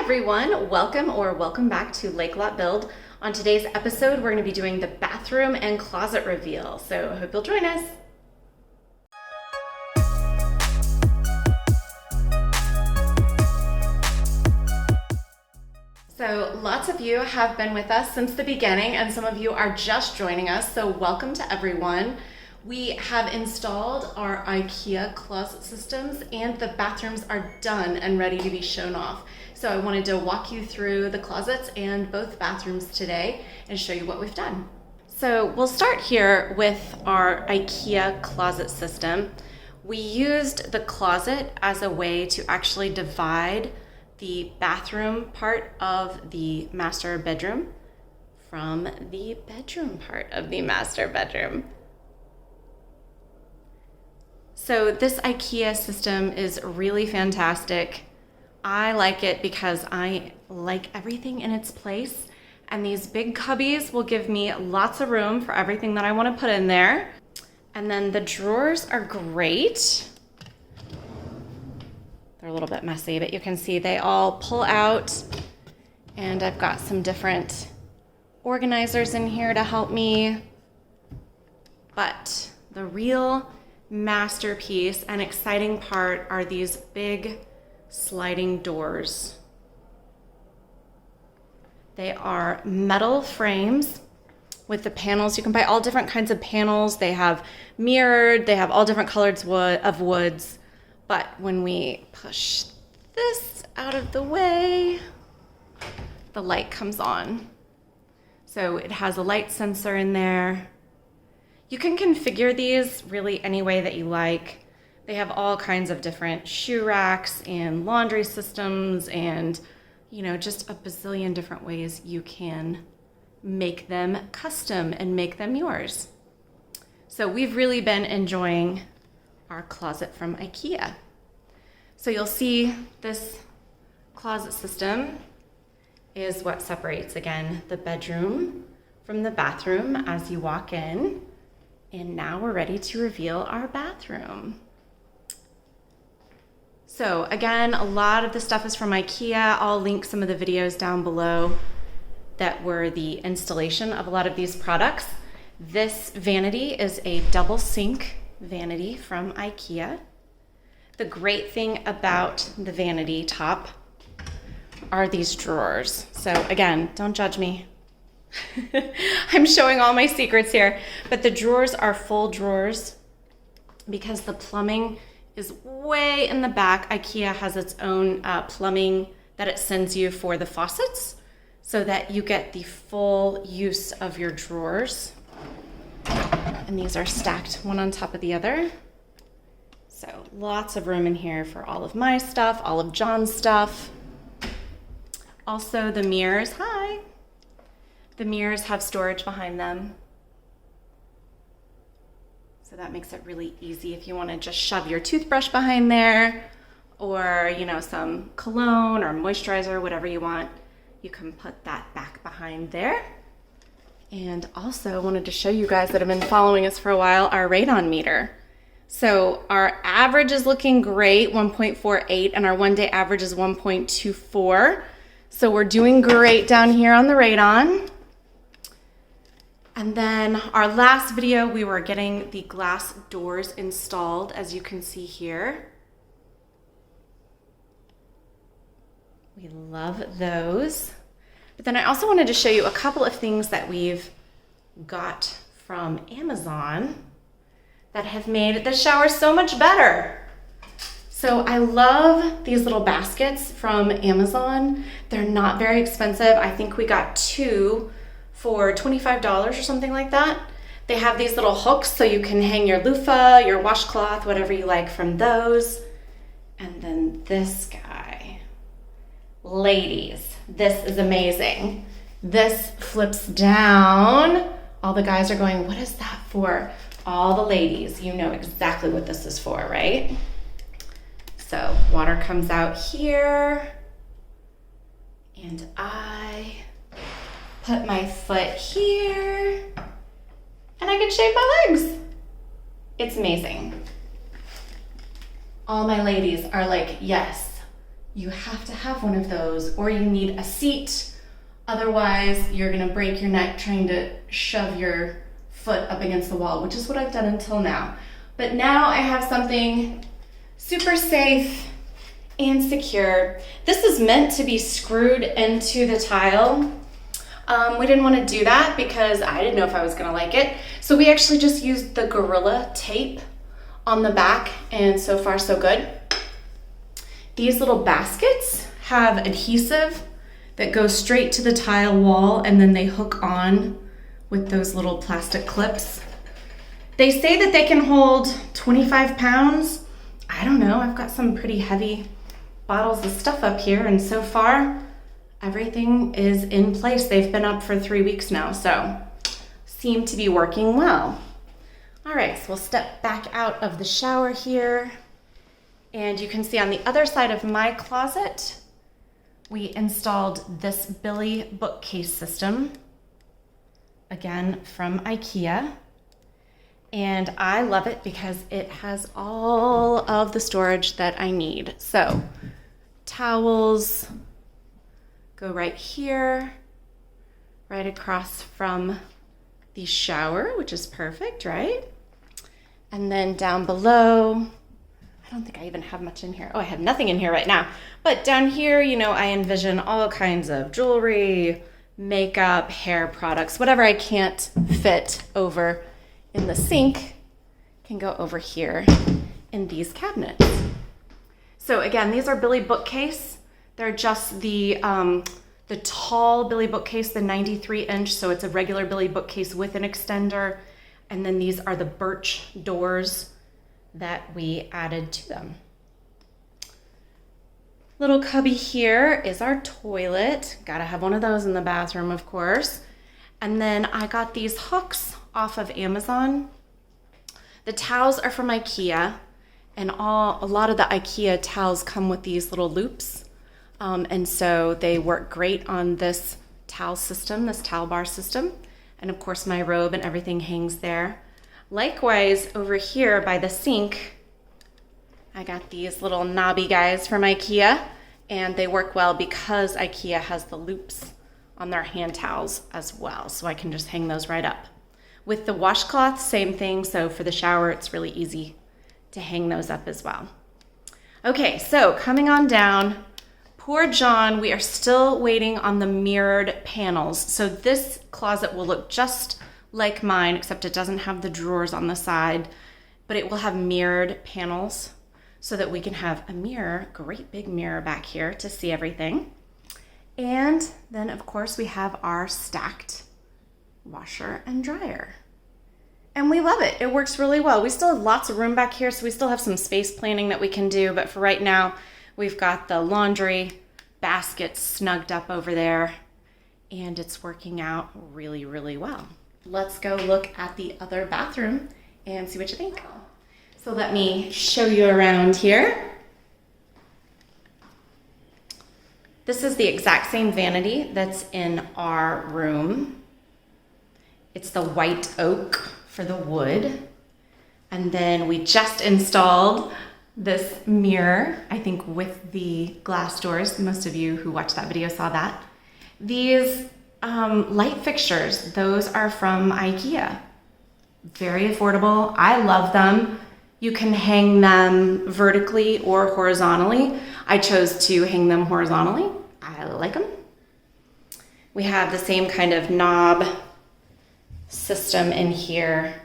everyone, welcome back to Lake Lot Build. On today's episode, we're going to be doing the bathroom and closet reveal, so I hope you'll join us. So lots of you have been with us since the beginning, and some of you are just joining us, so welcome to everyone. We have installed our IKEA closet systems and the bathrooms are done and ready to be shown off. So I wanted to walk you through the closets and both bathrooms today and show you what we've done. So we'll start here with our IKEA closet system. We used the closet as a way to actually divide the bathroom part of the master bedroom from the bedroom part of the master bedroom. So this IKEA system is really fantastic. I like it because I like everything in its place, and these big cubbies will give me lots of room for everything that I want to put in there. And then the drawers are great. They're a little bit messy, but you can see they all pull out, and I've got some different organizers in here to help me. But the real masterpiece and exciting part are these big sliding doors. They are metal frames with the panels. You can buy all different kinds of panels. They have mirrored, they have all different colors of woods. But when we push this out of the way, the light comes on. So it has a light sensor in there. You can configure these really any way that you like. They have all kinds of different shoe racks and laundry systems and, just a bazillion different ways you can make them custom and make them yours. So we've really been enjoying our closet from IKEA. So you'll see this closet system is what separates, again, the bedroom from the bathroom as you walk in. And now we're ready to reveal our bathroom. So again, a lot of the stuff is from IKEA. I'll link some of the videos down below that were the installation of a lot of these products. This vanity is a double sink vanity from IKEA. The great thing about the vanity top are these drawers. So again, don't judge me. I'm showing all my secrets here, but the drawers are full drawers because the plumbing is way in the back. IKEA has its own plumbing that it sends you for the faucets so that you get the full use of your drawers. And these are stacked one on top of the other. So lots of room in here for all of my stuff, all of John's stuff. Also the mirrors, hi. The mirrors have storage behind them. So that makes it really easy if you want to just shove your toothbrush behind there or, some cologne or moisturizer, whatever you want. You can put that back behind there. And also wanted to show you guys that have been following us for a while, our radon meter. So our average is looking great, 1.48, and our one-day average is 1.24. So we're doing great down here on the radon. And then our last video, we were getting the glass doors installed, as you can see here. We love those. But then I also wanted to show you a couple of things that we've got from Amazon that have made the shower so much better. So I love these little baskets from Amazon. They're not very expensive. I think we got two for $25 or something like that. They have these little hooks so you can hang your loofah, your washcloth, whatever you like from those. And then this guy. Ladies, this is amazing. This flips down. All the guys are going, what is that for? All the ladies, you know exactly what this is for, right? So water comes out here, and I put my foot here, and I can shave my legs. It's amazing. All my ladies are like, yes, you have to have one of those, or you need a seat. Otherwise, you're gonna break your neck trying to shove your foot up against the wall, which is what I've done until now. But now I have something super safe and secure. This is meant to be screwed into the tile. We didn't want to do that because I didn't know if I was gonna like it. So we actually just used the Gorilla tape on the back, and so far so good. These little baskets have adhesive that goes straight to the tile wall, and then they hook on with those little plastic clips. They say that they can hold 25 pounds. I don't know, I've got some pretty heavy bottles of stuff up here, and so far everything is in place. They've been up for 3 weeks now, so seem to be working well. All right, so we'll step back out of the shower here, and you can see on the other side of my closet, we installed this Billy bookcase system, again from IKEA. And I love it because it has all of the storage that I need. So towels go right here, right across from the shower, which is perfect, right? And then down below, I don't think I even have much in here. Oh, I have nothing in here right now. But down here, you know, I envision all kinds of jewelry, makeup, hair products, whatever I can't fit over in the sink can go over here in these cabinets. So again, these are Billy bookcase. They're just the tall Billy bookcase, the 93-inch, so it's a regular Billy bookcase with an extender. And then these are the birch doors that we added to them. Little cubby here is our toilet. Gotta have one of those in the bathroom, of course. And then I got these hooks off of Amazon. The towels are from IKEA, and a lot of the IKEA towels come with these little loops. And so they work great on this towel system, this towel bar system. And of course my robe and everything hangs there. Likewise, over here by the sink, I got these little knobby guys from IKEA, and they work well because IKEA has the loops on their hand towels as well. So I can just hang those right up. With the washcloth, same thing. So for the shower, it's really easy to hang those up as well. Okay, so coming on down, poor John, we are still waiting on the mirrored panels. So this closet will look just like mine, except it doesn't have the drawers on the side, but it will have mirrored panels so that we can have a mirror, great big mirror back here to see everything. And then of course we have our stacked washer and dryer. And we love it. It works really well. We still have lots of room back here, so we still have some space planning that we can do, but for right now, we've got the laundry basket snugged up over there, and it's working out really, really well. Let's go look at the other bathroom and see what you think. So let me show you around here. This is the exact same vanity that's in our room. It's the white oak for the wood. And then we just installed this mirror, I think with the glass doors. Most of you who watched that video saw that. These light fixtures, those are from IKEA. Very affordable. I love them. You can hang them vertically or horizontally. I chose to hang them horizontally. I like them. We have the same kind of knob system in here.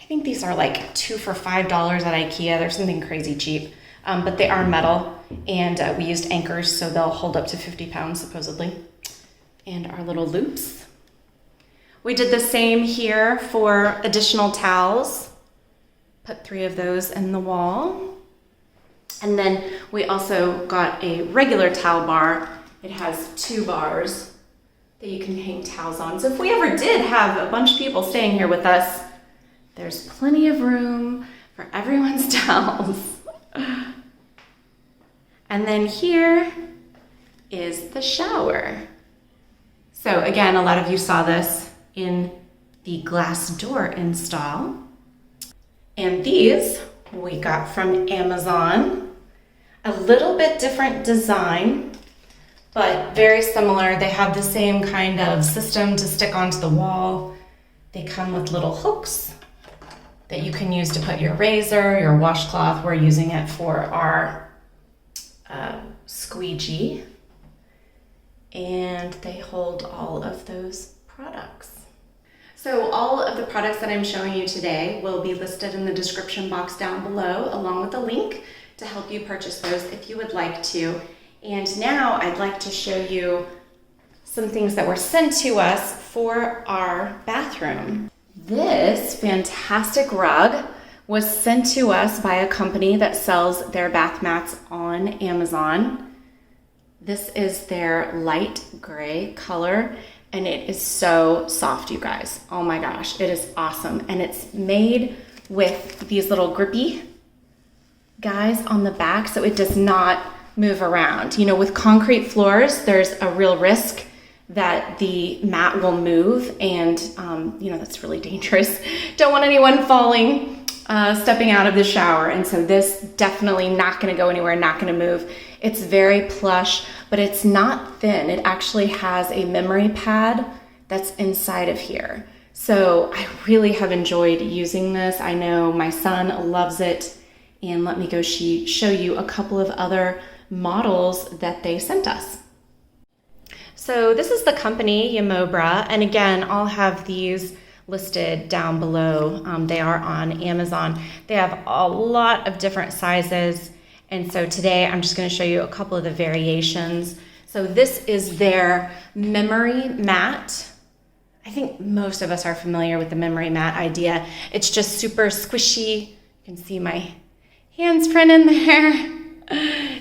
I think these are like 2 for $5 at IKEA. They're something crazy cheap, but they are metal, and we used anchors, so they'll hold up to 50 pounds supposedly. And our little loops. We did the same here for additional towels. Put 3 of those in the wall. And then we also got a regular towel bar. It has 2 bars that you can hang towels on. So if we ever did have a bunch of people staying here with us, there's plenty of room for everyone's towels. And then here is the shower. So again, a lot of you saw this in the glass door install. And these we got from Amazon. A little bit different design, but very similar. They have the same kind of system to stick onto the wall. They come with little hooks that you can use to put your razor, your washcloth. We're using it for our squeegee. And they hold all of those products. So all of the products that I'm showing you today will be listed in the description box down below, along with a link to help you purchase those if you would like to. And now I'd like to show you some things that were sent to us for our bathroom. This fantastic rug was sent to us by a company that sells their bath mats on Amazon. This is their light gray color, and it is so soft, you guys. Oh my gosh, it is awesome. And it's made with these little grippy guys on the back, so it does not move around. You know, with concrete floors, there's a real risk that the mat will move, and you know, that's really dangerous. Don't want anyone falling, stepping out of the shower. And so this definitely not gonna go anywhere, not gonna move. It's very plush, but it's not thin. It actually has a memory pad that's inside of here. So I really have enjoyed using this. I know my son loves it. And let me go show you a couple of other models that they sent us. So this is the company Yimobra, and again, I'll have these listed down below. They are on Amazon. They have a lot of different sizes, and so today I'm just going to show you a couple of the variations. So this is their memory mat. I think most of us are familiar with the memory mat idea. It's just super squishy. You can see my hands print in there.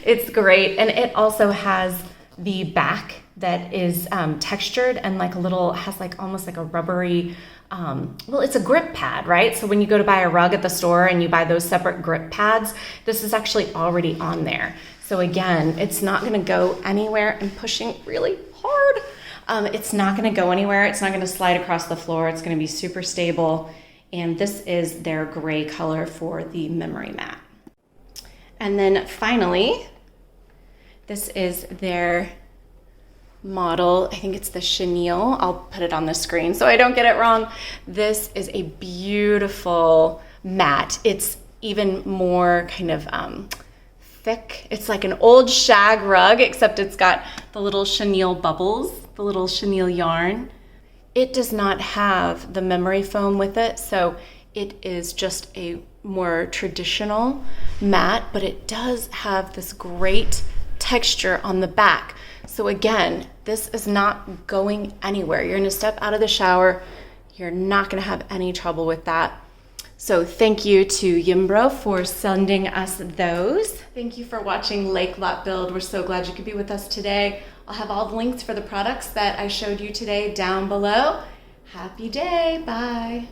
It's great. And it also has the back that is textured and like a little, has like almost like a rubbery, well, it's a grip pad, right? So when you go to buy a rug at the store and you buy those separate grip pads, this is actually already on there. So again, it's not gonna go anywhere. I'm pushing really hard. It's not gonna go anywhere. It's not gonna slide across the floor. It's gonna be super stable. And this is their gray color for the memory mat. And then finally, this is their model. I think it's the Chenille. I'll put it on the screen so I don't get it wrong. This is a beautiful mat. It's even more kind of thick. It's like an old shag rug, except it's got the little chenille bubbles, the little chenille yarn. It does not have the memory foam with it, so it is just a more traditional mat, but it does have this great texture on the back. So again, this is not going anywhere. You're gonna step out of the shower, you're not gonna have any trouble with that. So thank you to Yimobra for sending us those. Thank you for watching Lake Lot Build. We're so glad you could be with us today. I'll have all the links for the products that I showed you today down below. Happy day, bye.